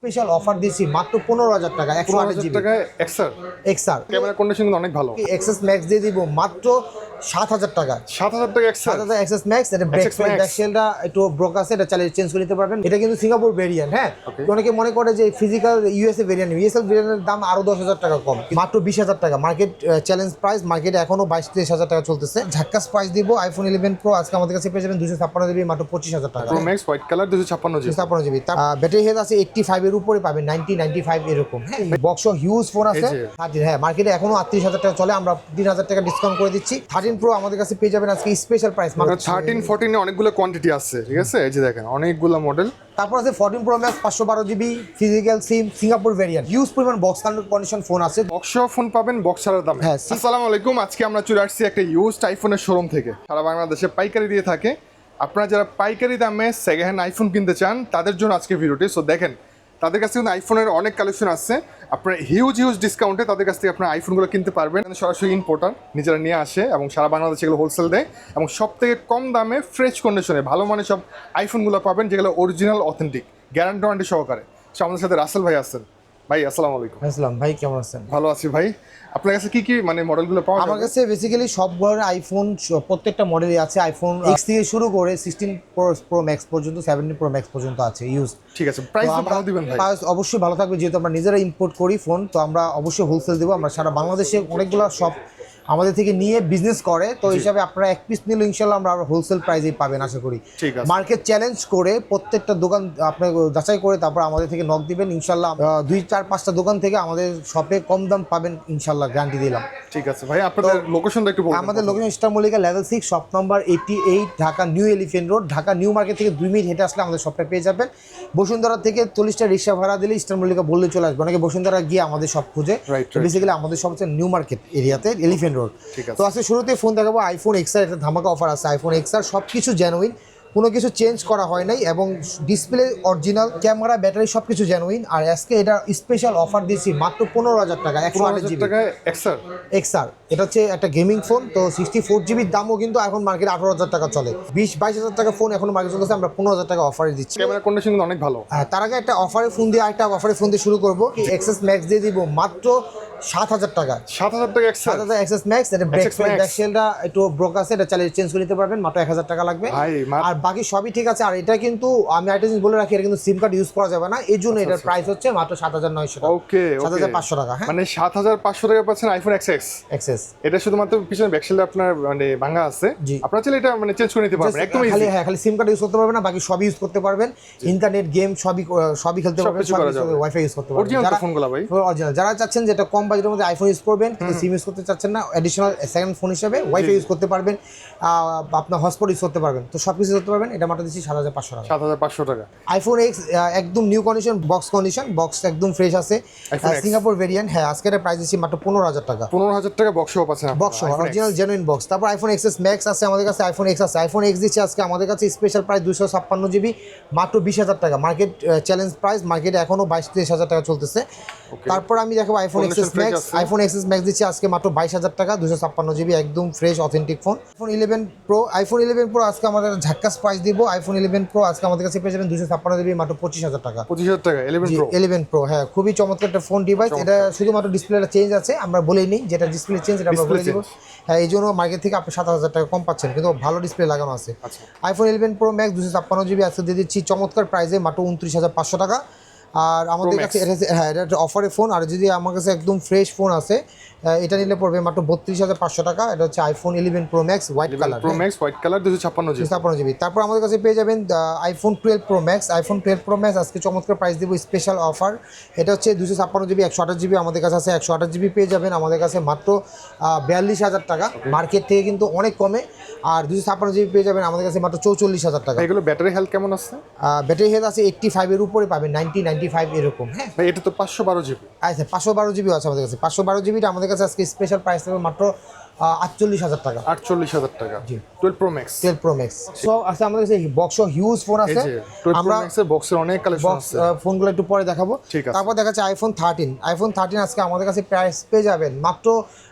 Special offer দিচ্ছি মাত্র 15,000 টাকা 128 জিবি টাকায় এক্সআর এক্সআর ক্যামেরা কন্ডিশন কিন্তু অনেক ভালো। এক্সএস ম্যাক্স দিয়ে দিব মাত্র 7,000 টাকা। 7,000 টাকা এক্সআর 7,000 এক্সএস ম্যাক্স। এটা ব্যাকশেলটা একটু ব্রোক আছে, এটা চালিয়ে চেঞ্জ করে নিতে পারবেন। এটা কিন্তু সিঙ্গাপুর ভেরিয়েন্ট। হ্যাঁ, অনেকে মনে করে যে ফিজিক্যাল ইউএসএ ভেরিয়েন্ট, ইউএসএল ভেরিয়েন্টের দাম আরো 10,000 টাকা কম, মাত্র 20,000 টাকা মার্কেট চ্যালেঞ্জ প্রাইস। মার্কেটে এখনো 22-23,000 টাকা চলতেছে। ঝাক্কাস প্রাইস দিব আইফোন 11 প্রো আজকে আমাদের কাছে পেয়ে যাবেন 256 জিবি মাত্র 25,000 টাকা। Pro max white colour 256 GB. 256 GB. তার ব্যাটারি হেলথ আছে 85 এর উপরে পাবেন, 90-95 এরকম। হ্যাঁ, বক্স হিউজ ফোন আছে 13। হ্যাঁ, মার্কেটে এখনো 38,000 টাকা চলে, আমরা 3,000 টাকা ডিসকাউন্ট করে দিচ্ছি। 13 প্রো আমাদের কাছে পেয়ে যাবেন আজকে স্পেশাল প্রাইস মাত্র 13-14 এ অনেকগুলো কোয়ান্টিটি আছে, ঠিক আছে? এই যে দেখেন অনেকগুলো মডেল। তারপর আছে 14 pro max 512 GB physical SIM Singapore variant, huge পরিমাণ বক্স কন্ডিশন ফোন আছে। বক্স ফোন পাবেন বক্স ছাড়ার দামে। হ্যাঁ, আসসালামু আলাইকুম, আজকে আমরা চলে আসছি একটা ইউজড আইফোনের শোরুম থেকে। সারা বাংলাদেশে পাইকারি দিয়ে থাকে। আপনারা যারা পাইকারি দামে সেকেন্ড হ্যান্ড আইফোন কিনতে চান তাদের জন্য আজকে ভিডিওটি। সো দেখেন তাদের কাছে কিন্তু আইফোনের অনেক কালেকশন আছে, আপনার হিউজ ডিসকাউন্টে তাদের কাছ থেকে আপনার আইফোনগুলো কিনতে পারবেন। সরাসরি ইম্পোর্টার নিজেরা নিয়ে আসে এবং সারা বাংলাদেশে এগুলো হোলসেল দেয় এবং সব থেকে কম দামে ফ্রেশ কন্ডিশনে ভালো মানের সব আইফোনগুলো পাবেন, যেগুলো অরিজিনাল অথেন্টিক গ্যারান্টি ওয়ারেন্টি সহকারে। সো আমাদের সাথে রাসেল ভাই আছেন। ভাই আসসালামু আলাইকুম। আসসালাম ভাই, কেমন আছেন? ভালো আছি ভাই। আপনার কাছে কি মানে মডেলগুলো পাওয়া যায়? আমার কাছে বেসিক্যালি সব ধরনের আইফোন প্রত্যেকটা মডেলই আছে। আইফোন X থেকে শুরু করে 16 প্রো ম্যাক্স পর্যন্ত, 17 প্রো ম্যাক্স পর্যন্ত আছে ইউজ। ঠিক আছে, প্রাইস ভালো দিবেন ভাই? প্রাইস অবশ্যই ভালো থাকবে, যেহেতু আমরা নিজেরা ইম্পোর্ট করি ফোন, তো আমরা অবশ্যই হোলসেল দেবো। আমরা সারা বাংলাদেশে অনেকগুলো শপ আমাদের থেকে নিয়ে বিজনেস করে, তো হিসাবে আপনারা এক পিস নিলে ইনশাল্লাহ আমরা হোলসেল প্রাইসেই পাবেন আশা করি। মার্কেট চ্যালেঞ্জ করে প্রত্যেকটা দোকান আপনার যাচাই করে তারপর আমাদের থেকে নক দিবেন ইনশাল্লাহ। 2-4-5টা দোকান থেকে আমাদের শপে কম দাম পাবেন ইনশাল্লাহ, গ্যারান্টি দিলাম। ঠিক আছে ভাই, আপনাদের লোকেশনটা একটু বলুন। আমাদের location star Mallika level 6 shop number 88, Dhaka New Elephant road. Dhaka new market থেকে 2 মিনিট হেঁটে আসলে আমাদের শপটা পেয়ে যাবেন। বসুন্ধরা থেকে 40টা রিক্সা ভাড়া দিলে স্টার মল্লিকা বললে চলে আসবে। অনেকে বসুন্ধরা গিয়ে আমাদের শপ খুঁজে, বেসিক্যালি আমাদের শপ হচ্ছে নিউ মার্কেট এরিয়াতে এলিফ্যান্ট রোড। তো আজকে শুরুতে ফোন দেখাবো আইফোন এক্সআর, একটা ধামাকা অফার আছে। আইফোন এক্সআর সব কিছু জেনুইন, কোনো কিছু চেঞ্জ করা হয় নাই এবং ডিসপ্লে অরিজিনাল, ক্যামেরা ব্যাটারি সব কিছু জেনুইন। আর আজকে এটা স্পেশাল অফার দিচ্ছি মাত্র 15,000 টাকা 128 জিবি এক্সআর। এটা হচ্ছে একটা গেমিং ফোন, তো 64 জিবির দামও কিন্তু এখন মার্কেটে 18,000 টাকা চলে। 20-22,000 টাকা ফোন এখন মার্কেট চলতেছে, আমরা 15,000 টাকা অফারে দিচ্ছি। ক্যামেরা কন্ডিশন কিন্তু অনেক ভালো। হ্যাঁ, তার আগে একটা অফারে ফোন দিয়ে আরেকটা অফারে ফোন দিয়ে শুরু করবো। এক্সএস ম্যাক্স দিয়ে দিব মাত্র 7,000 টাকা। 7,000 টাকা এক্সআর 7,000 এক্সএস ম্যাক্স। এটা ব্যাকশেলটা একটু ব্রোক আছে, এটা চালিয়ে চেঞ্জ করে নিতে পারবেন, মাত্র 1,000 টাকা লাগবে। আর বাকি সবই ঠিক আছে। আর এটা কিন্তু আমি একটা জিনিস বলে রাখি, এটা কিন্তু সিম কার্ড ইউজ করা যাবে না, এই জন্য এটার প্রাইস হচ্ছে মাত্র 7,900 টাকা। ওকে, 7,500 টাকা। হ্যাঁ, মানে 7,500 টাকা পাচ্ছেন আইফোন এক্সএস। এটা শুধুমাত্র পিছনে ব্যাকশেলটা আপনার মানে ভাঙা আছে, আপনারা চাইলে এটা মানে চেঞ্জ করে নিতে পারবেন একদম ইজি। খালি সিম কার্ড ইউজ করতে পারবেন না, বাকি সবই ইউজ করতে পারবেন। ইন্টারনেট, গেম সবই খেলতে পারবেন, ওয়াইফাই ইউজ করতে পারবেন। অরিজিনাল ফোনগুলো ভাই, অরিজিনাল। যারা চাচ্ছেন যে এটা কম বাজেটের মধ্যে আইফোন ইউজ করবেন কিন্তু সিম ইউজ করতে চাচ্ছেন না, অ্যাডিশনাল সেকেন্ড ফোন হিসেবে ওয়াইফাই ইউজ করতে পারবেন, আপনার হটস্পট ইউজ করতে পারবেন, তো সব কিছু করতে পারবেন। এটা মাত্র দিচ্ছি 7,500 টাকা। 7,500 টাকা। আইফোন এক্স একদম নিউ কন্ডিশন, বক্স একদম ফ্রেশ আছে, সিঙ্গাপুর ভেরিয়েন্ট। হ্যাঁ, আজকে এটা প্রাইস দিচ্ছি মাত্র 15,000 টাকা। 15,000 টাকা বক্স সহ পাচ্ছেন, বক্স অরিজিনাল জেনুইন বক্স। তারপর আইফোন এক্সএস ম্যাক্স আছে আমাদের কাছে, আইফোন এক্স আছে। আইফোন এক্স দিচ্ছে আজকে আমাদের কাছে স্পেশাল প্রাইস 256 জিবি মাত্র 20,000 টাকা। মার্কেট চ্যালেঞ্জ প্রাইস, মার্কেটে এখনো 22-23,000 টাকা চলতেছে। তারপর আমি দেখাবো iPhone XS max. IPhone XS max দিচ্ছে আজকে মাত্র 22,000 টাকা, 256 জিবি একদম fresh authentic phone. IPhone 11 pro, iPhone 11 pro আজকে আমাদের ঝাক্কাস প্রাইস দিব। আইফোন 11 প্রো আজকে আমাদের কাছে পেয়ে যাবেন 256 জিবি মাত্র 25,000 টাকা। 25,000 টাকা 11 প্রো। হ্যাঁ, খুবই চমৎকার একটা ফোন ডিভাইস। এটা শুধুমাত্র ডিসপ্লেটা চেঞ্জ আছে, আমরা বলেই নিই যেটা ডিসপ্লে চেঞ্জ এটা আমরা বলে দিব। হ্যাঁ, এই জন্য মার্কেট থেকে আপনি 7,000 টাকা কম পাচ্ছেন, কিন্তু ভালো ডিসপ্লে লাগানো আছে। আইফোন 11 প্রো ম্যাক্স 256 জিবি আজকে দিয়ে দিচ্ছি চমৎকার প্রাইসে মাত্র 29,500 টাকা। আর আমাদের কাছে হ্যাঁ, এটা একটা অফারে ফোন। আর যদি আমার কাছে একদম ফ্রেশ ফোন আছে, এটা নিলে পড়বে মাত্র 32,500 টাকা। এটা হচ্ছে iPhone 11 pro max white colour 256 GB. তারপর আমাদের কাছে পেয়ে যাবেন iPhone 12 pro max. IPhone 12 pro max আজকে চমৎকার প্রাইস দিব, স্পেশাল অফার। এটা হচ্ছে 256 জিবি 128 জিবি আমাদের কাছে আছে। 128 জিবি পেয়ে যাবেন আমাদের কাছে মাত্র 42,000 টাকা, মার্কেট থেকে কিন্তু অনেক কমে। আর 256 জিবি পেয়ে যাবেন আমাদের কাছে মাত্র 44,000 টাকা। এগুলো ব্যাটারি হেলথ কেমন আছে? ব্যাটারি হেলথ আছে 85 এর উপরে পাবেন, 90-95 এরকম। হ্যাঁ, এটা তো 512 জিবি। আচ্ছা, 512 জিবি আছে আমাদের কাছে। 512 জিবিটা আমাদের কাছে আজকে স্পেশাল প্রাইস থাকবে মাত্র 48,000 টাকা। 48,000 টাকা। জি। 12 Pro Max। 12 Pro Max। So আছে আমাদের কাছে বক্স হিউজ ফোন আছে। 12 Pro আমরা Max এর বক্সের অনেক কালেকশন বক্স আছে। ফোনগুলো একটু পরে দেখাবো। ঠিক আছে। তারপর দেখাচ্ছে iPhone 13। iPhone 13 আজকে আমাদের কাছে প্রাইস পেয়ে যাবেন মাত্র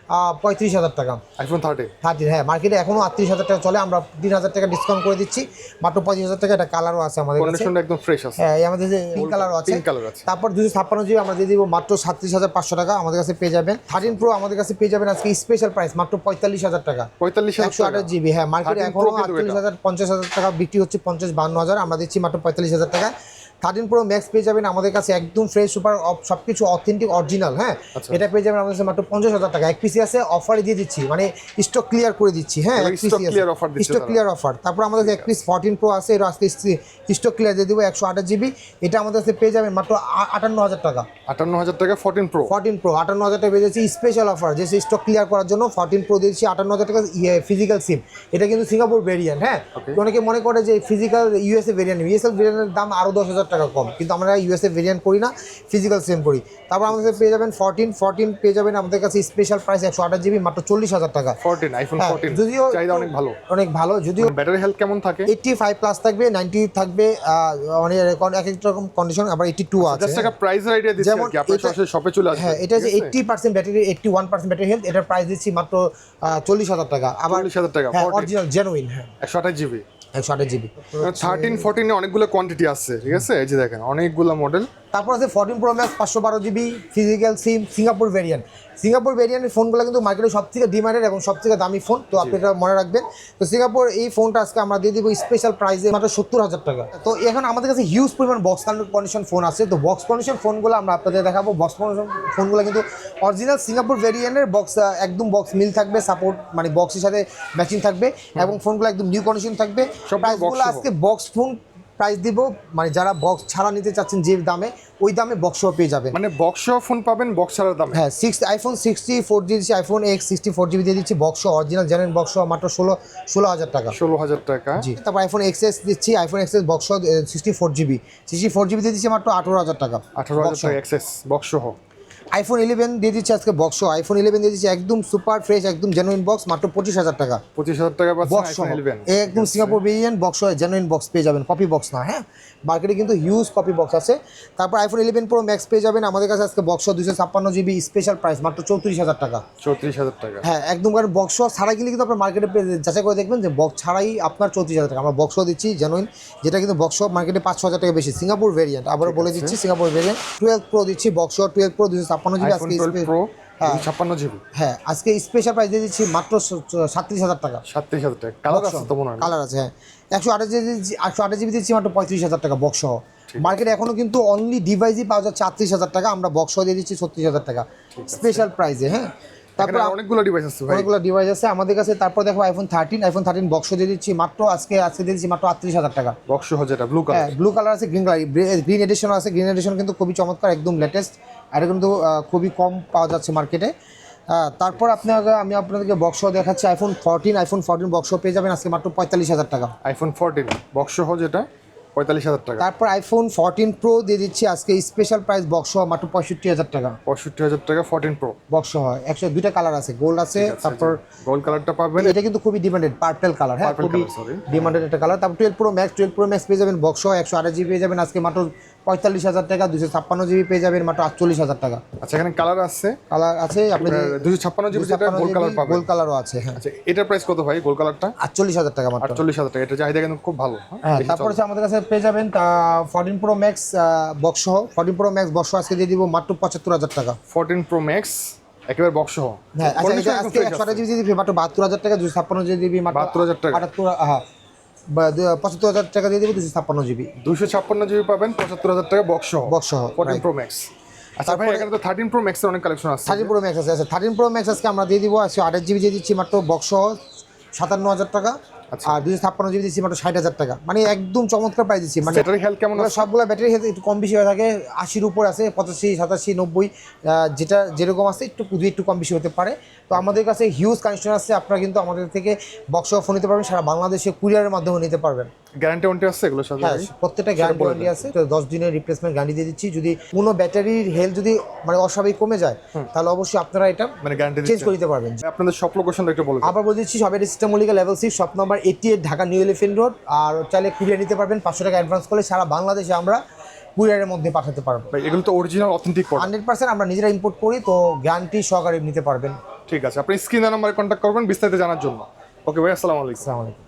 35,000 টাকা। iPhone 13 হ্যাঁ, মার্কেটে এখনো 38,000 টাকা চলে, আমরা 3,000 টাকা ডিসকাউন্ট করে দিচ্ছি মাত্র 25,000 টাকা। এটা কালারও আছে আমাদের কাছে, কন্ডিশনটা একদম ফ্রেশ আছে। হ্যাঁ আমাদের যে পিঙ্ক কালারও আছে। পিঙ্ক কালার আছে। তারপর 256 জিবি আমরা দিয়ে দিব মাত্র 37,500 টাকা আমাদের কাছে পেয়ে যাবেন। 13 Pro আমাদের কাছে পেয়ে যাবেন আজকে স্পেশাল প্রাইস মাত্র 45,000 টাকা। 45,000 টাকা। 128 জিবি। হ্যাঁ, মার্কেটে 13 এখনো Pro কিন্তু 48,000 50,000 টাকা বিক্রি হচ্ছে, 50-52,000, আমরা দিচ্ছি মাত্র 45,000 টাকা। 13 Pro Max পেয়ে যাবেন আমাদের কাছে একদম ফ্রেশ সুপার সবকিছু অথেন্টিক অরিজিনাল। হ্যাঁ, এটা পেয়ে যাবেন আমাদের কাছে মাত্র 50,000 টাকা। এক পিসি আছে, অফারে দিয়ে দিচ্ছি, মানে স্টক ক্লিয়ার করে দিচ্ছি। হ্যাঁ, এক পিসি আছে, স্টক ক্লিয়ার অফার। তারপর আমাদের কাছে এক পিস 14 Pro আছে, এটা আজকে স্টক ক্লিয়ার দিয়ে দিব 128 জিবি। এটা আমাদের কাছে পেয়ে যাবেন মাত্র 58,000 টাকা। 58,000 টাকা 14 Pro। 58,000 টাকা পেয়ে যাচ্ছি স্পেশাল অফার, যে স্টক ক্লিয়ার করার জন্য 14 Pro দিয়েছি 58,000 টাকা। ফিজিক্যাল সিম, এটা কিন্তু সিঙ্গাপুর ভেরিয়েন্ট। হ্যাঁ, অনেকে মনে করে যে ফিজিক্যাল ইউএসএ ভেরিয়েন্ট, ভেরিয়েন্টের দাম আরও 10,000 টাকা কম, কিন্তু আমরা ইউএসএ ভেরিয়েন্ট করি না, ফিজিক্যাল সিম করি। তারপর আমাদের কাছে পেয়ে যাবেন 14 পেয়ে যাবেন আমাদের কাছে স্পেশাল প্রাইস 128 জিবি মাত্র 40,000 টাকা। 14 iPhone 14 যদিও চাহিদা অনেক ভালো, অনেক ভালো। যদিও ব্যাটারি হেলথ কেমন থাকে? 85 প্লাস থাকবে, 90 থাকবে, অনেক এক এক রকম কন্ডিশন, আবার 82 আছে। জাস্ট একটা প্রাইসের আইডিয়া দিচ্ছি আর কি, আপনি সরাসরি শপে চলে আসবেন। হ্যাঁ, এটা যে 80% ব্যাটারি, 81% ব্যাটারি হেলথ, এটার প্রাইস দিচ্ছি মাত্র 40,000 টাকা। আবার 40,000 টাকা অরিজিনাল জেনুইন। হ্যাঁ, 128 জিবি 128 জিবি। 13 14 এ অনেকগুলো কোয়ান্টিটি আছে, ঠিক আছে, এই যে দেখেন অনেকগুলো মডেল। তারপর আছে 14 Pro Max 512 GB physical SIM, Singapore variant. Singapore ভেরিয়েন্টের ফোনগুলো কিন্তু মার্কেটে সবথেকে ডিমান্ডেড এবং সবথেকে দামি ফোন, তো আপনি এটা মনে রাখবেন। তো সিঙ্গাপুর এই ফোনটা আজকে আমরা দিয়ে দিব স্পেশাল প্রাইসে মাত্র 70,000 টাকা। তো এখন আমাদের কাছে হিউজ পরিমাণ বক্স কন্ডিশন ফোন আছে, তো বক্স কন্ডিশন ফোনগুলো আমরা আপনাদের দেখাবো। বক্স কন্ডিশন ফোনগুলো কিন্তু অরিজিনাল সিঙ্গাপুর ভেরিয়েন্টের বক্স, একদম বক্স মিল থাকবে, সাপোর্ট মানে বক্সের সাথে ম্যাচিং থাকবে, এবং ফোনগুলো একদম নিউ কন্ডিশন থাকবে। প্রাইসগুলো আজকে বক্স ফোন প্রাইস দিব, মানে যারা বক্স ছাড়া নিতে চাচ্ছেন যে দামে, ওই দামে বক্সও পেয়ে যাবেন। মানে বক্স ফোন পাবেন বক্স ছাড়ার দামে। হ্যাঁ, iPhone 64 দিয়ে দিচ্ছি, iPhone X 64 জিবি দিয়ে দিচ্ছি বক্স, অরিজিনাল জেনুইন বক্স মাত্র 16,000 টাকা। 16,000 টাকা। জি। তারপর iPhone XS দিচ্ছি, iPhone XS বক্স 64 জিবি দিয়ে দিচ্ছি মাত্র 18,000 টাকা। 18,000 টাকা XS বক্স সহ। iPhone 11 দিয়ে দিচ্ছি আজকে বক্স, iPhone 11 দিয়ে দিচ্ছি একদম সুপার ফ্রেশ, একদম জেনুইন বক্স মাত্র 25,000 টাকা। 25,000 টাকা পাচ্ছেন বক্স iPhone 11 একদম Singapore variant box, genuine box পেয়ে যাবেন, কপি বক্স না। হ্যাঁ, মার্কেটে কিন্তু হিউজ কপি বক্স আছে। তারপর iPhone 11 Pro Max পেয়ে যাবেন আমাদের কাছে আজকে বক্স 256 জিবি স্পেশাল প্রাইস মাত্র 34,000 টাকা। 34,000 টাকা। হ্যাঁ, একদম, কারণ বক্স ছাড়াই গেলে কিন্তু আপনার মার্কেটে যাচাই করে দেখবেন যে বক্স ছাড়াই আপনার 34,000 টাকা। আমরা বক্সও দিচ্ছি জেনুইন, যেটা কিন্তু বক্স মার্কেটে 5,000 টাকা বেশি, সিঙ্গাপুর ভেরিয়েন্ট। আবারও বলে দিচ্ছি সিঙ্গাপুর ভেরিয়েন্ট। 12 Pro দিচ্ছি বক্স, 12 Pro 256 জিবি আজকে। 12 Pro 256 জিবি। হ্যাঁ, আজকে স্পেশাল প্রাইস দিয়ে দিচ্ছি মাত্র 37,000 টাকা। 37,000 টাকা। কালার আছে তো মনে হয়? কালার আছে, হ্যাঁ। 128 জিবি দিচ্ছি মাত্র 35,000 টাকা বক্স সহ। মার্কেটে এখনো কিন্তু অনলি ডিভাইসই পাওয়া যাচ্ছে 38,000 টাকা, আমরা বক্স সহ দিয়ে দিচ্ছি 36,000 টাকা স্পেশাল প্রাইসে। হ্যাঁ, তারপর অনেকগুলো ডিভাইস আছে ভাই, অনেকগুলো ডিভাইস আছে আমাদের কাছে। তারপর দেখো iPhone 13 বক্স দিয়ে দিচ্ছি মাত্র আজকে দিয়ে দিচ্ছি মাত্র 38,000 টাকা বক্স সহ, যেটা ব্লু কালার। হ্যাঁ, ব্লু কালার আছে, গ্রিন এডিশন আছে। গ্রিন এডিশন কিন্তু খুবই চমৎকার, একদম লেটেস্ট, এটা কিন্তু খুবই কম পাওয়া যাচ্ছে মার্কেটে। তারপর আমি আপনাদেরকে বক্স দেখাচ্ছি iPhone 14 বক্স পেয়ে যাবেন আজকে মাত্র 45,000 টাকা। iPhone 14 বক্স সহ যেটা 45,000 টাকা। তারপর iPhone 14 Pro দিয়ে দিচ্ছি আজকে স্পেশাল প্রাইস বক্স সহ মাত্র 65,000 টাকা। 65,000 টাকা 14 Pro বক্স সহ। 102টা কালার আছে, গোল্ড আছে, তারপর গোল্ড কালারটা পাবেন, এটা কিন্তু খুবই ডিমান্ডেড, পার্পল কালার। হ্যাঁ, খুবই ডিমান্ডেড একটা কালার। তারপর 12 Pro Max পেয়ে যাবেন বক্স সহ 128 জিবি পেয়ে যাবেন আজকে মাত্র 45,000 টাকা। 256 জিবি পেয়ে যাবেন মাত্র 48,000 টাকা। আচ্ছা, এখানে কালার আছে, আপনি 256 জিবি যেটা গোল্ড কালার পাবেন, গোল্ড কালারও আছে। হ্যাঁ, আচ্ছা, এটার প্রাইস কত ভাই? গোল্ড কালারটা 48,000 টাকা মাত্র। 48,000 টাকা, এটা চাহিদা কিন্তু খুব ভালো। হ্যাঁ, তারপর আমাদের কাছে পেয়ে যাবেন 14 Pro Max বক্স সহ। 14 Pro Max বক্স আজকে দিয়ে দিব মাত্র 75,000 টাকা। 14 Pro Max একেবারে বক্স সহ। হ্যাঁ, আচ্ছা, এটা আজকে 128 জিবি দিয়ে দিবি মাত্র 72,000 টাকা। 256 জিবি মাত্র 72,000 টাকা। 75,000 টাকা দিয়ে দিব 256 জিবি। 256 জিবি পাবেন 75,000 টাকা বক্স সহ। 14 Pro Max। আচ্ছা ভাই, এখানে তো 13 Pro Max এর অনেক কালেকশন আছে। 13 Pro Max আছে। আচ্ছা, 13 Pro Max আজকে আমরা দিয়ে দিব আজকে 28 জিবি দিয়ে দিচ্ছি মাত্র বক্স সহ 57,000 টাকা। আর 256 জিবি দিচ্ছি মাত্র 60,000 টাকা। মানে একদম চমৎকার প্রাইস দিচ্ছি। মানে ব্যাটারি হেলথ কেমন আছে? সবগুলো ব্যাটারি হেলথ একটু কম বেশি হয়ে থাকে, 80-র উপর আছে, 85, 87, 90, যেটা যেরকম আছে একটু কম বেশি হতে পারে। তো আমাদের কাছে হিউজ কানেকশন আছে, আপনারা কিন্তু আমাদের থেকে বক্সও ফোন নিতে পারবেন, সারা বাংলাদেশে কুরিয়ারের মাধ্যমে নিতে পারবেন। গ্যারান্টি ওয়ারেন্টি আছে এগুলোর সাথে? হ্যাঁ, প্রত্যেকটা গ্যারান্টি ওয়ারেন্টি আছে। তো 10 দিনের রিপ্লেসমেন্ট গ্যারান্টি দিয়ে দিচ্ছি। যদি কোনো ব্যাটারির হেলথ যদি মানে অস্বাভাবিক কমে যায় তাহলে অবশ্যই আপনারা এটা মানে গ্যারান্টি চেঞ্জ করে দিতে পারবেন। আপনাদের শপ লোকেশনটা একটু বলুন। আবার বলে দিচ্ছি, সবাই system Mallika level 6 shop number 88 Dhaka New Elephant Road. আর চাইলে কুরিয়ার নিতে পারবেন, 500 টাকা অ্যাডভান্স করলে সারা বাংলাদেশে আমরা কুরিয়ারের মধ্যে পাঠাতে পারবো। ভাই এগুলো তো অরিজিনাল অথেন্টিক প্রোডাক্ট, 100% আমরা নিজেরা ইম্পোর্ট করি, তো গ্যারান্টি সহকারে নিতে পারবেন। ঠিক আছে, আপনি স্ক্রিনের নাম্বারে কন্ট্যাক্ট করবেন বিস্তারিত জানার জন্য। ওকে ভাই, আসসালামু আলাইকুম। আসসালামু আলাইকুম।